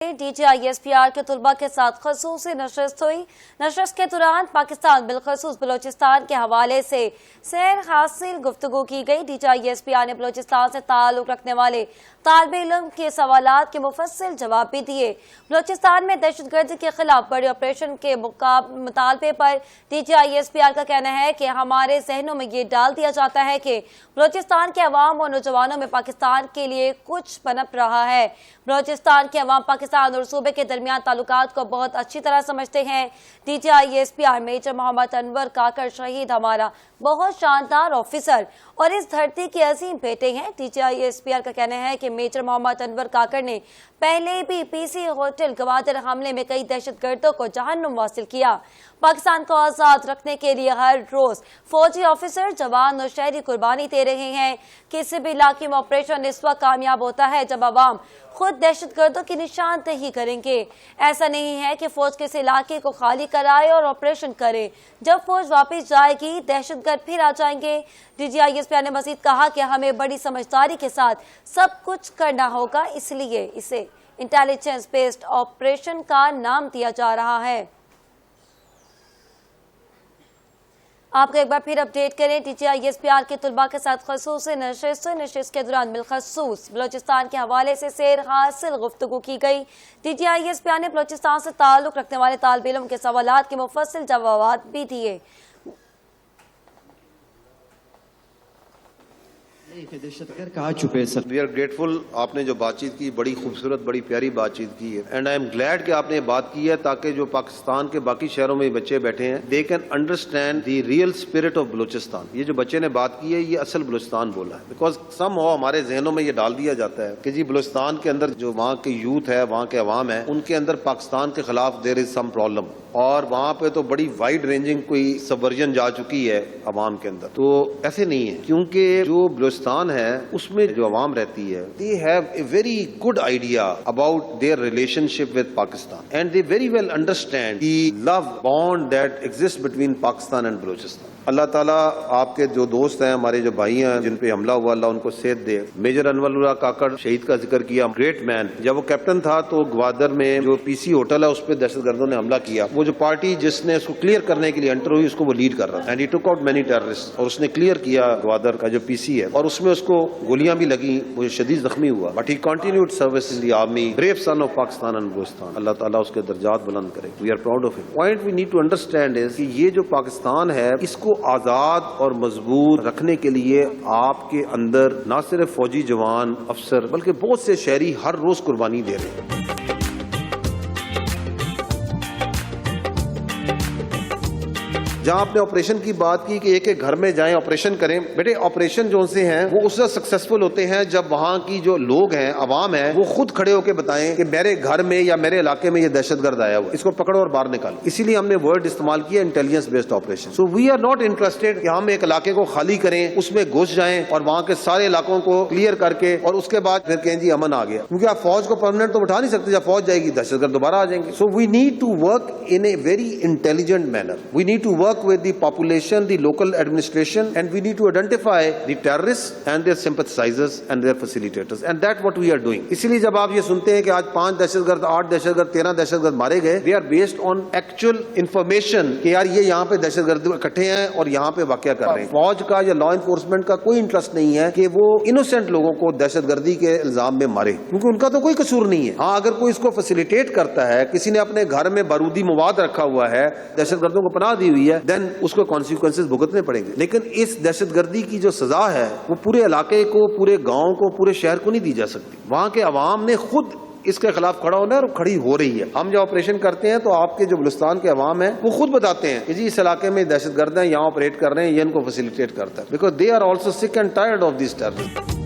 DGISPR के तुलबा के साथ खसूसी नशस्त हुई। नशस्त के दौरान पाकिस्तान बिलखसूस बलोचिस्तान के हवाले से सैर हासिल गुफ्तगू की गई। DGISPR ने बलोचिस्तान से ताल्लुक रखने वाले तालिब इल्म के सवालात के मुफस्सिल जवाब भी दिए। बलोचिस्तान में दहशतगर्दी के खिलाफ बड़े ऑपरेशन के मुतालबे पर DGISPR का कहना है कि हमारे जहनों में ये डाल दिया जाता है कि बलोचिस्तान के अवाम और नौजवानों में पाकिस्तान के लिए कुछ पनप रहा है। बलोचिस्तान के अवाम पाकिस्तान और सूबे के दरमियान ताल्लुकात को बहुत अच्छी तरह समझते हैं। DGISPR मेजर मोहम्मद अनवर काकर शहीद हमारा बहुत शानदार ऑफिसर और इस धरती के अजीम बेटे हैं। DGISPR का कहना है कि मेजर मोहम्मद अनवर काकर ने पहले भी PC होटल गवादर हमले में कई दहशतगर्दों को जहन्नुम वासिल किया। पाकिस्तान को आजाद रखने के लिए हर रोज फौजी ऑफिसर, जवान और शहरी कुर्बानी दे रहे हैं। किसी भी इलाके में ऑपरेशन इस वक्त कामयाब होता है जब अवाम खुद दहशतगर्दों की निशानदेही करेंगे। ऐसा नहीं है कि फौज किस इलाके को खाली कराए और ऑपरेशन करे। जब फौज वापस जाएगी दहशतगर्द फिर आ जाएंगे। DGISPR ने मजीद कहा कि हमें बड़ी समझदारी के साथ सब कुछ करना होगा, इसलिए इसे इंटेलिजेंस बेस्ड ऑपरेशन का नाम दिया जा रहा है। आपको एक बार फिर अपडेट करें। DGISPR के तुलबा के साथ खसूसी नशिस्त के दौरान बिलखसूस बलोचिस्तान के हवाले से सैर हासिल गुफ्तगू की गई। DGISPR ने बलोचिस्तान से ताल्लुक रखने वाले तालिब इल्म के सवालात के मुफस्सिल जवाब भी दिए। कहाँ छुपे सर? We are grateful. आपने जो बातचीत की बड़ी खूबसूरत बड़ी प्यारी बातचीत की है एंड आई एम ग्लैड कि आपने बात की है ताकि जो पाकिस्तान के बाकी शहरों में बच्चे बैठे हैं they can understand the real spirit of Balochistan. ये जो बच्चे ने बात की है ये असल बलूचिस्तान बोला है। बिकॉज सम हमारे जहनों में ये डाल दिया जाता है कि जी बलूचिस्तान के अंदर जो वहाँ के यूथ है, वहाँ के अवाम है, उनके अंदर पाकिस्तान के खिलाफ देयर इज सम प्रॉब्लम और वहाँ पे तो बड़ी वाइड रेंजिंग कोई सबवर्जन जा चुकी है अवाम के अंदर। तो ऐसे नहीं है, क्योंकि जो बलूचिस्तान है उसमें जो अवाम रहती है they have a very good idea about their relationship with Pakistan and they very well understand the love bond that exist between Pakistan and Balochistan. Allah ताला आपके जो दोस्त हैं, हमारे जो भाई हैं जिन पे हमला हुआ, अल्लाह उनको सेहत दे। मेजर अनवर काकड़ शहीद का जिक्र किया, ग्रेट मैन। जब वो कैप्टन था तो ग्वादर में जो PC होटल है उस पर दहशतगर्दों ने हमला किया। वो जो पार्टी जिसने उसको क्लियर करने के लिए एंटर हुई उसको वो लीड कर रहा था and he took out many terrorist और उसने क्लियर किया ग्वादर का जो PC है और उसमें उसको गोलियां भी लगी, वो शदीद जख्मी हुआ but he continued service in the army. Brave son of Pakistan and Balochistan. Allah ताला उसके दर्जात बुलंद करे। We are proud of him. Point we need to understand is कि ये जो पाकिस्तान है इसको आजाद और मजबूत रखने के लिए आपके अंदर न सिर्फ फौजी जवान अफसर बल्कि बहुत से शहरी हर रोज कुर्बानी दे रहे हैं। जहां आपने ऑपरेशन की बात की कि एक एक घर में जाएं ऑपरेशन करें, बेटे ऑपरेशन जो से हैं वो उससे सक्सेसफुल होते हैं जब वहां की जो लोग हैं, अवाम है, वो खुद खड़े होकर बताएं कि मेरे घर में या मेरे इलाके में ये दहशतगर्द आया हुआ, इसको पकड़ो और बाहर निकालो। इसीलिए हमने वर्ड इस्तेमाल किया intelligence based operation. So we are not interested कि हम एक इलाके को खाली करें, उसमें घुस जाएं और वहां के सारे इलाकों को क्लियर करके और उसके बाद फिर कहें जी अमन आ गया, क्योंकि आप फौज को परमानेंट तो बैठा नहीं सकते। जब फौज जाएगी दहशतगर्द दोबारा आ जाएंगे। So we need to work in a very intelligent manner. We need to work with the population, the local administration, and we need to identify the terrorists and their sympathizers and their facilitators, and that's what we are doing. इसीलिए जब आप ये सुनते हैं कि आज 5 दहशतगर्द, 8 दहशतगर्द, 13 दहशतगर्द मारे गए, they are based on actual information कि यार ये यहाँ पे दहशतगर्द इकट्ठे हैं और यहाँ पे वाकया कर रहे हैं। फौज का या लॉ इन्फोर्समेंट का कोई इंटरेस्ट नहीं है कि वो इनोसेंट लोगों को दहशतगर्दी के इल्जाम में मारे, क्योंकि उनका तो कोई कसूर नहीं है। हाँ, अगर कोई इसको फैसिलिटेट करता है, किसी ने अपने घर में बारूदी मवाद रखा हुआ है, दहशतगर्दों को पनाह दी हुई है, देन उसको कॉन्सिक्वेंसेस भुगतने पड़ेंगे। लेकिन इस दहशतगर्दी की जो सजा है वो पूरे इलाके को, पूरे गांव को, पूरे शहर को नहीं दी जा सकती। वहां के अवाम ने खुद इसके खिलाफ खड़ा होना है और खड़ी हो रही है। हम जब ऑपरेशन करते हैं तो आपके जो बलूचिस्तान के अवाम है वो खुद बताते हैं कि जी इस इलाके में दहशतगर्द हैं, यहाँ ऑपरेट कर रहे हैं, ये इनको फैसिलिटेट करता है, because they are also sick and tired of this terrorism.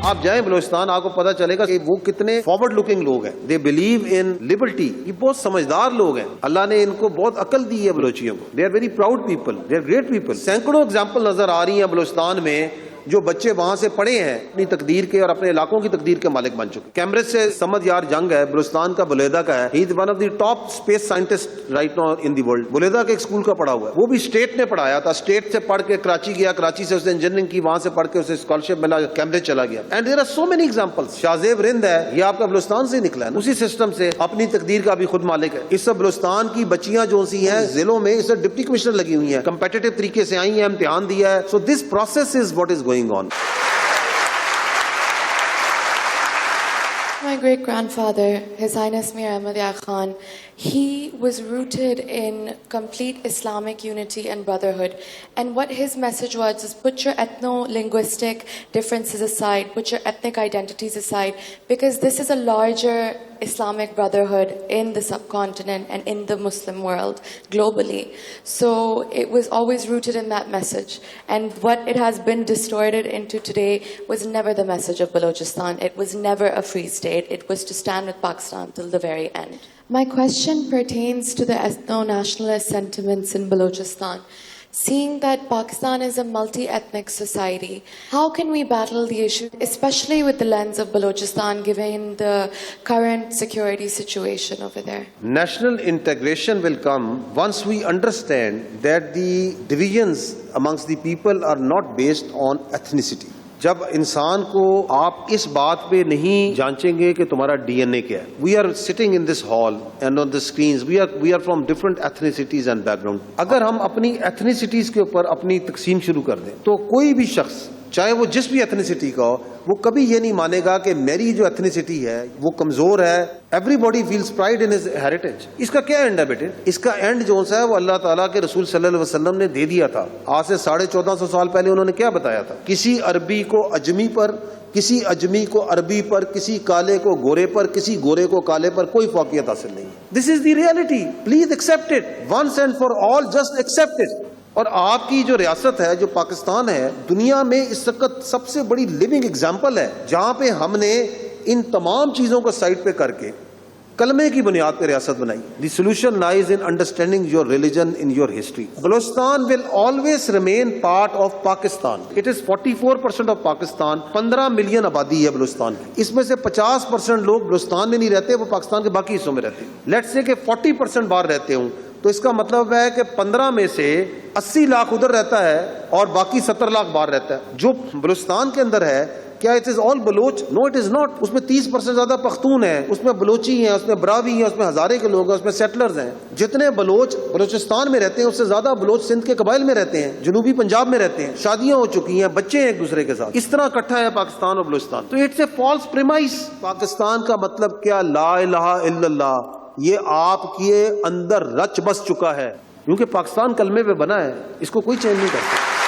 आप जाएं बलूचिस्तान, आपको पता चलेगा कि वो कितने फॉरवर्ड लुकिंग लोग हैं। They believe in liberty. ये बहुत समझदार लोग हैं। अल्लाह ने इनको बहुत अकल दी है बलोचियों को। They are very proud people, they are great people. सैकड़ों एग्जाम्पल नजर आ रही है बलूचिस्तान में جو بچے وہاں سے پڑھے ہیں اپنی تقدیر کے اور اپنے علاقوں کی تقدیر کے مالک بن چکے. کیمبرج سے سمد یار جنگ ہے, بلوچستان کا بلیدہ کا ہے. He is one of the top space scientist right now in the world. Buleda کے ایک اسکول کا پڑھا ہوا ہے, وہ بھی اسٹیٹ نے پڑھایا تھا. اسٹیٹ سے پڑھ کے کراچی گیا, کراچی سے اس نے انجینئرنگ کی, وہاں سے پڑھ کے اسے اسکالرشپ ملا, کیمبرج چلا گیا. And there are so many examples. Shahzeb Rind ہے, یہ آپ کا بلوچستان سے نکلا ہے, اسی سسٹم سے اپنی تقدیر کا بھی خود مالک ہے. اس سے بلوچستان کی بچیاں جو سی ہیں ضلعوں میں, اس سے ڈپٹی کمشنر لگی ہوئی ہیں, کمپیٹیٹو طریقے سے آئی ہیں, امتحان دیا ہے. So this process is what is going on. My great-grandfather, His Highness Mir Ahmad Yar Khan, he was rooted in complete Islamic unity and brotherhood. And what his message was is put your ethno-linguistic differences aside, put your ethnic identities aside, because this is a larger Islamic brotherhood in the subcontinent and in the Muslim world globally. So it was always rooted in that message. And what it has been distorted into today was never the message of Balochistan. It was never a free state. It was to stand with Pakistan till the very end. My question pertains to the ethno-nationalist sentiments in Balochistan. Seeing that Pakistan is a multi-ethnic society, how can we battle the issue, especially with the lens of Balochistan, given the current security situation over there? National integration will come once we understand that the divisions amongst the people are not based on ethnicity. جب انسان کو آپ اس بات پہ نہیں جانچیں گے کہ تمہارا ڈی این اے کیا ہے. We are sitting in this hall and on the screens we are from different ethnicities and background. اگر ہم اپنی ایتھنیسٹیز کے اوپر اپنی تقسیم شروع کر دیں تو کوئی بھی شخص چاہے وہ جس بھی ایتھنیسٹی کا ہو, وہ کبھی یہ نہیں مانے گا کہ میری جو ایتھنیسٹی ہے وہ کمزور ہے. Everybody feels pride in his heritage. اس کا کیا اینڈ ہے بیٹے؟ اس کا اینڈ جو ہے وہ اللہ تعالیٰ کے رسول صلی اللہ علیہ وسلم نے دے دیا تھا. آج سے 1450 سال پہلے انہوں نے کیا بتایا تھا؟ کسی عربی کو اجمی پر, کسی اجمی کو عربی پر, کسی کالے کو گورے پر, کسی گورے کو کالے پر کوئی فوقیت حاصل نہیں. This is the reality. Please accept it once and for all. Just accept it. اور آپ کی جو ریاست ہے, جو پاکستان ہے, دنیا میں اس وقت سب سے بڑی لیونگ ایگزامپل ہے جہاں پہ ہم نے ان تمام چیزوں کو سائڈ پہ کر کے کلمے کی بنیاد پہ ریاست بنائی. The solution لائز in understanding your religion in your history. Balochistan will always remain part of Pakistan. It is 44% of Pakistan. 15 million آبادی ہے بلوچستان کی. اس میں سے 50% لوگ بلوچستان میں نہیں رہتے, وہ پاکستان کے باقی حصوں میں رہتے ہیں. لیٹس سے کہ 40% باہر رہتے ہوں, تو اس کا مطلب ہے کہ 15 میں سے 80 لاکھ ادھر رہتا ہے اور باقی 70 لاکھ باہر رہتا ہے. جو بلوچستان کے اندر ہے, کیا it is all Baloch? No it is not. اس میں 30% زیادہ پختون ہیں, اس میں بلوچی ہیں, اس میں براوی ہیں, اس میں ہزارے کے لوگ ہیں, اس میں سیٹلرز ہیں. جتنے بلوچ بلوچستان میں رہتے ہیں اس سے زیادہ بلوچ سندھ کے قبائل میں رہتے ہیں, جنوبی پنجاب میں رہتے ہیں. شادیاں ہو چکی ہیں, بچے ہیں ایک دوسرے کے ساتھ. اس طرح اکٹھا ہے پاکستان اور بلوچستان. تو اٹس اے فالس پریمائس. پاکستان کا مطلب کیا؟ لا الہ الا اللہ. یہ آپ کے اندر رچ بس چکا ہے, کیونکہ پاکستان کلمے پہ بنا ہے, اس کو کوئی چینج نہیں کرتا.